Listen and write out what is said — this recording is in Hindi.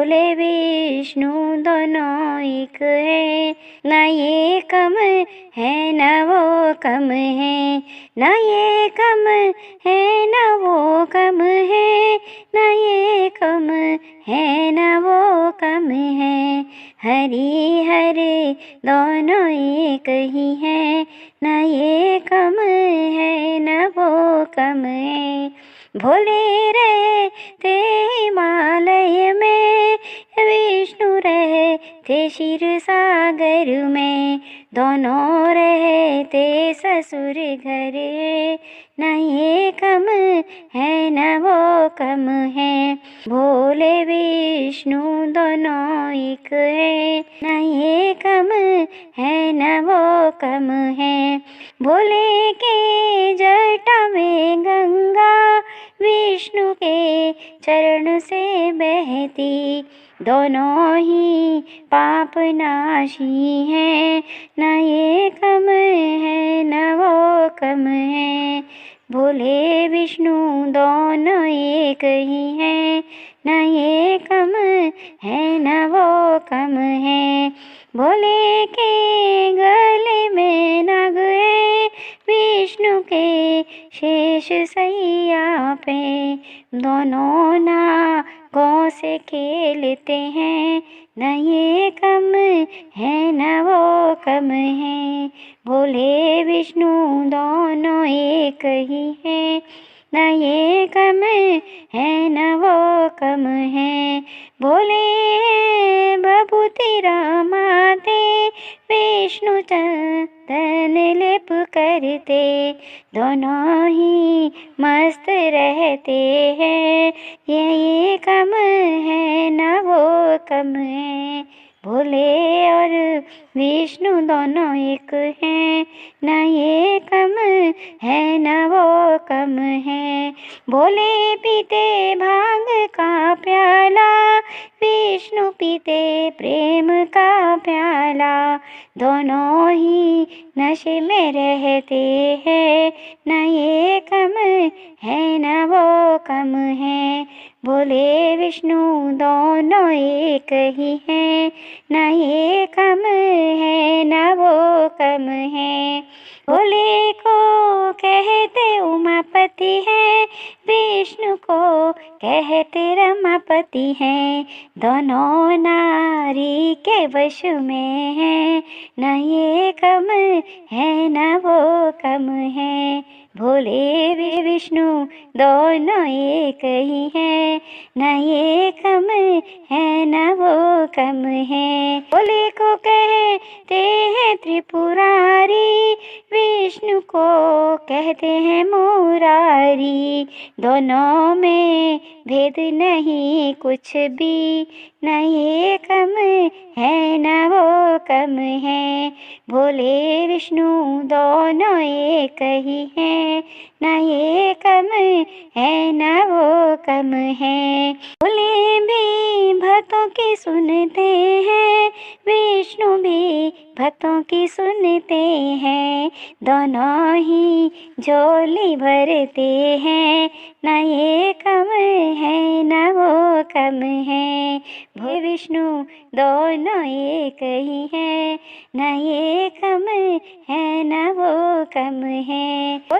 भोले विष्णु दोनों एक है, न ये कम है न वो कम है, न ये कम है न वो कम है, न ये कम है न वो कम है। हरि हरे दोनों एक ही है, न ये कम है न वो कम है। भोले रहते हिमालय में, विष्णु रहते क्षीर सागर में, दोनों रहते ससुर घर। न ये कम है न वो कम है, भोले विष्णु दोनों एक है, न ये कम है न वो कम है। भोले के जटा में गंगा, विष्णु के चरण से बहती, दोनों ही पाप नाशी हैं, न ये कम है न वो कम है। भोले विष्णु दोनों एक ही हैं, न ये कम है न वो कम है। भोले के गले में नाग है, विष्णु के शेष सैया पे, दोनों नागों से खेलते हैं, न ये कम है न वो कम है। भोले विष्णु दोनों एक ही है, न ये कम है न वो कम है। भोले बभूति रमाते, विष्णु चंदन लेप करते, दोनों ही मस्त रहते हैं, ये कम है न वो कम है। भोले और विष्णु दोनों एक हैं, न ये कम है न वो कम है। भोले पीते भांग का प्याला, विष्णु पीते प्रेम का प्याला, दोनों ही नशे में रहते हैं, न ये कम है न वो कम है। भोले विष्णु दोनों एक ही हैं, न ये कम है न वो कम है। भोले को कहते उमापति है, विष्णु को कहते रमापति हैं, दोनों नारी के वश में है, न ये कम है न वो कम है। भोले विष्णु दोनों एक ही है, न ये कम है न वो कम है। भोले को कहते हैं त्रिपुरारी, विष्णु को कहते हैं मुरारी, दोनों में भेद नहीं कुछ भी, न ये कम है न वो कम है। भोले विष्णु दोनों एक ही हैं, न ये कम है न वो कम है। भोले भी भक्तों की सुनते हैं, विष्णु भी भक्तों की सुनते हैं, दोनों ही झोली भरते हैं, न ये कम है न वो कम है। भोले विष्णु दोनों एक ही हैं, न ये कम है न वो कम है।